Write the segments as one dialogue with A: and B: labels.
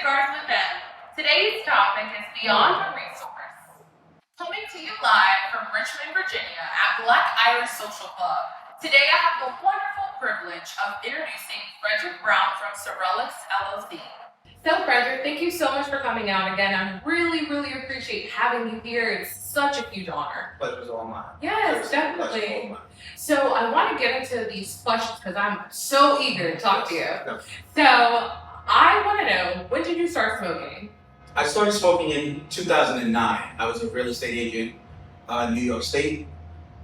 A: Cigars with them. Today's topic is Beyond a Resource. Coming to you live from Richmond, Virginia at Black Irish Social Club. Today I have the wonderful privilege of introducing Frederick Brown from Cigars LLC. So Frederick, thank you so much for coming out again. I really appreciate having you here. It's such a huge honor.
B: Pleasure's all mine.
A: Yes, definitely. So I want to get into these questions because I'm so eager to talk to you.
B: Yes.
A: So I want to know, when did you start smoking?
B: I started smoking in 2009. I was a real estate agent in New York State,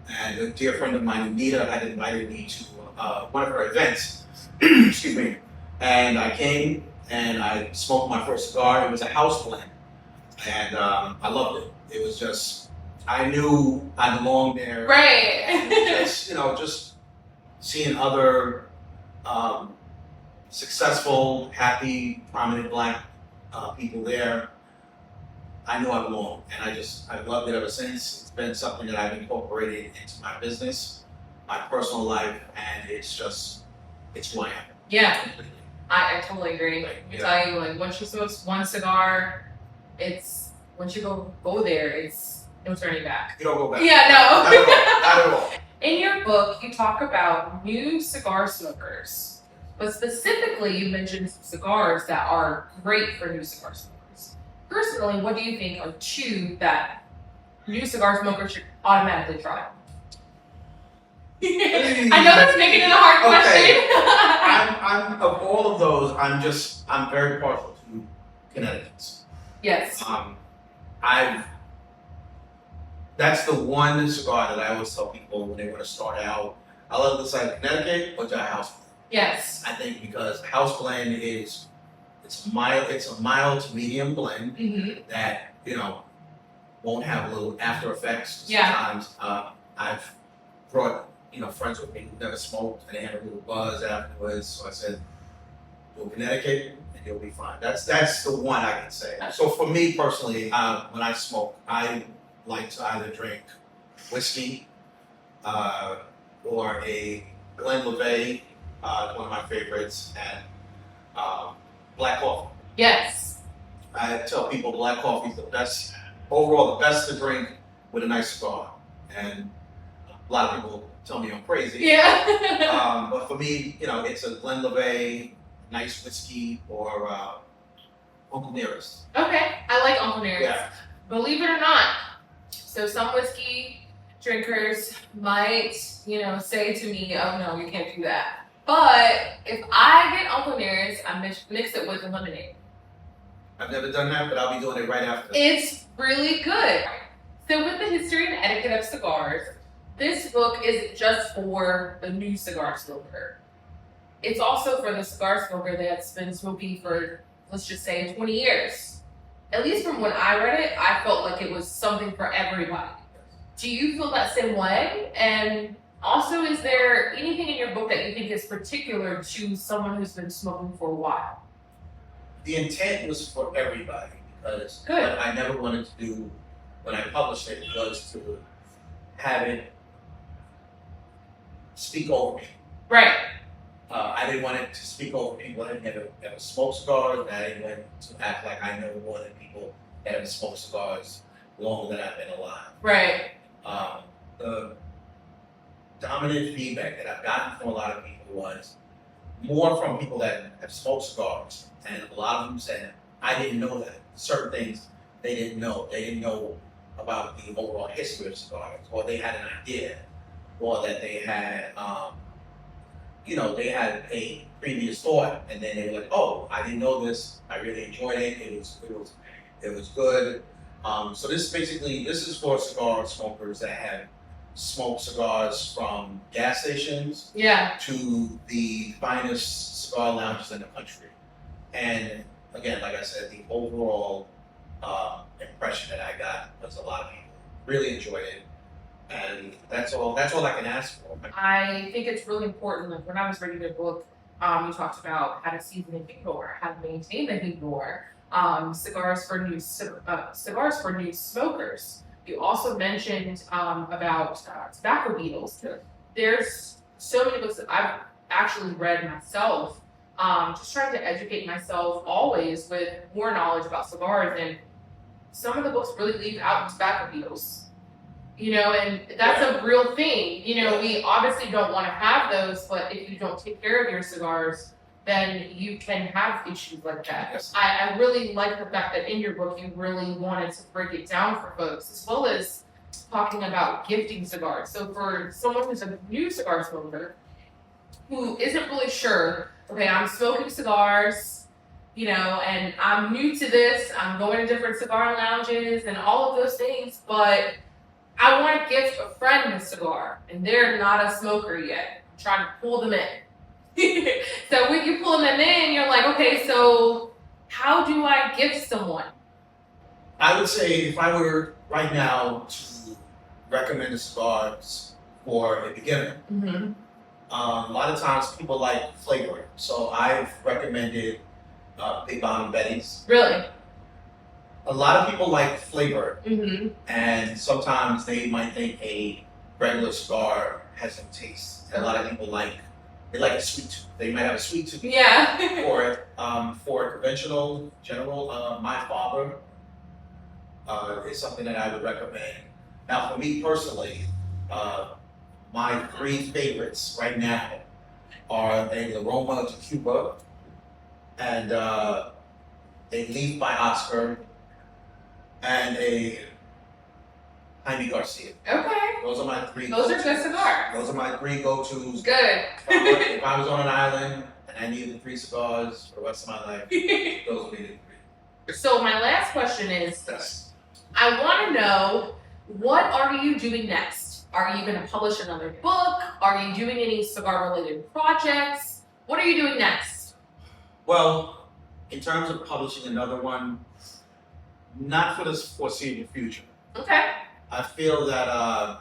B: and a dear friend of mine, Anita, had invited me to one of her events. Excuse me. And I came and I smoked my first cigar. It was a house blend, and I loved it. It was just, I knew I belonged there.
A: Right.
B: just seeing other successful, happy, prominent Black people there, I knew I belonged, and I've loved it ever since. It's been something that I've incorporated into my business, my personal life, and it's who I am.
A: Yeah, I totally agree. Let me tell you, like, once you smoke one cigar, once you go there, it's no turning back.
B: You don't go back.
A: Yeah, no.
B: Not at all.
A: In your book, you talk about new cigar smokers, but specifically you mentioned cigars that are great for new cigar smokers. Personally, what do you think are two that new cigar smokers should automatically try? I know that's making it a hard question.
B: I'm of all of those, I'm very partial to Connecticut's.
A: Yes.
B: That's the one cigar that I always tell people when they want to start out. I love the side of Connecticut or Dry House Blend.
A: Yes.
B: I think because House Blend it's a mild to medium blend that, won't have little after effects. Sometimes I've brought, friends with me who never smoked and they had a little buzz afterwards. So I said, do Connecticut and you'll be fine. That's the one I can say. So for me personally, when I smoke, I like to either drink whiskey or a Glenlivet, one of my favorites, and black coffee.
A: Yes.
B: I tell people black coffee is the best, overall the best to drink with a nice cigar. And a lot of people tell me I'm crazy.
A: Yeah.
B: But for me, it's a Glenlivet, nice whiskey, or Uncle Nearest.
A: Okay, I like Uncle Nearest.
B: Yeah.
A: Believe it or not, so some whiskey drinkers might, say to me, oh no, you can't do that. But if I get Uncle Nearest, I mix it with lemonade.
B: I've never done that, but I'll be doing it right after.
A: It's really good. So with the history and etiquette of cigars, this book isn't just for the new cigar smoker. It's also for the cigar smoker that's been smoking for, let's just say, 20 years. At least from when I read it, I felt like it was something for everybody. Do you feel that same way? And also, is there anything in your book that you think is particular to someone who's been smoking for a while?
B: The intent was for everybody because what I never wanted to do when I published it was to have it speak over me.
A: Right.
B: I didn't want it to speak over people that never smoked cigars, and I didn't want to act like I know more than people that have smoked cigars longer than I've been alive.
A: Right.
B: The dominant feedback that I've gotten from a lot of people was more from people that have smoked cigars, and a lot of them said, I didn't know that. Certain things they didn't know. They didn't know about the overall history of cigars, or they had an idea, or that they had, they had a previous thought, and then they were like, "Oh, I didn't know this. I really enjoyed it. It was good." So this is for cigar smokers that have smoked cigars from gas stations to the finest cigar lounges in the country. And again, like I said, the overall impression that I got was a lot of people really enjoyed it. And that's all I can ask for.
A: I think it's really important. Like when I was reading the book, you talked about how to season a humidor, how to maintain the humidor, cigars for new smokers. You also mentioned about tobacco beetles. There's so many books that I've actually read myself just trying to educate myself always with more knowledge about cigars. And some of the books really leave out tobacco beetles, and that's a real thing. We obviously don't want to have those, but if you don't take care of your cigars, then you can have issues like that.
B: Yes.
A: I really like the fact that in your book you really wanted to break it down for folks, as well as talking about gifting cigars. So for someone who's a new cigar smoker who isn't really sure, okay, I'm smoking cigars, and I'm new to this, I'm going to different cigar lounges and all of those things, but I want to gift a friend a cigar, and they're not a smoker yet. I'm trying to pull them in. So when you pull them in, you're like, okay, so how do I gift someone?
B: I would say if I were right now to recommend cigars for a beginner,
A: Mm-hmm.
B: a lot of times people like flavoring. So I've recommended Big Bottom Betty's.
A: Really?
B: A lot of people like flavor,
A: Mm-hmm.
B: and sometimes they might think a regular cigar has no taste. And a lot of people like a sweet tooth. They might have a sweet tooth
A: Yeah.
B: for it. For a conventional general, my father is something that I would recommend. Now, for me personally, my three favorites right now are a Aroma de Cuba and a Leaf by Oscar and a Jaime Garcia.
A: Okay.
B: Those are my three.
A: Those are
B: go-tos.
A: good cigars.
B: Those are my three go-tos.
A: Good.
B: If I was on an island and I needed 3 cigars for the rest of my life, those would be the 3.
A: So my last question is,
B: Yes.
A: I want to know, what are you doing next? Are you going to publish another book? Are you doing any cigar-related projects? What are you doing next?
B: Well, in terms of publishing another one, not for the foreseeable future.
A: Okay.
B: I feel that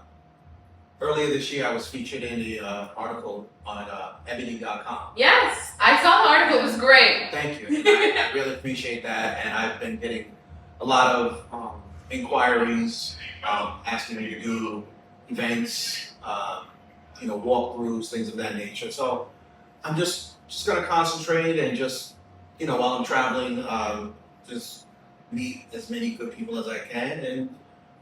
B: earlier this year I was featured in the article on ebony.com.
A: Yes, I saw the article. It was great.
B: Thank you. I really appreciate that, and I've been getting a lot of inquiries asking me to do events, walkthroughs, things of that nature. So I'm just going to concentrate and just, while I'm traveling, just meet as many good people as I can and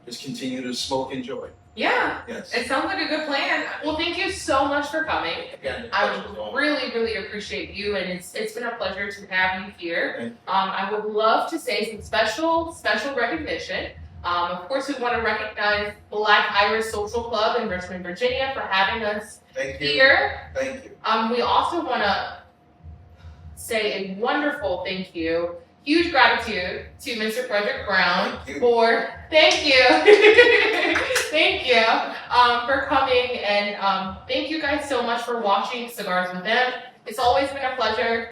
B: just continue to smoke and enjoy.
A: Yeah,
B: Yes.
A: it sounds like a good plan. Well, thank you so much for coming.
B: Again, the
A: I
B: pleasure was all
A: really, really appreciate you, and it's been a pleasure to have you here.
B: Thank you.
A: I would love to say some special recognition. Of course, we want to recognize Black Iris Social Club in Richmond, Virginia, for having us
B: Thank you.
A: here.
B: Thank you.
A: We also want to say a wonderful thank you, huge gratitude to Mr. Frederick Brown
B: Thank you.
A: for thank you for coming, and thank you guys so much for watching Cigars with Them. It's always been a pleasure.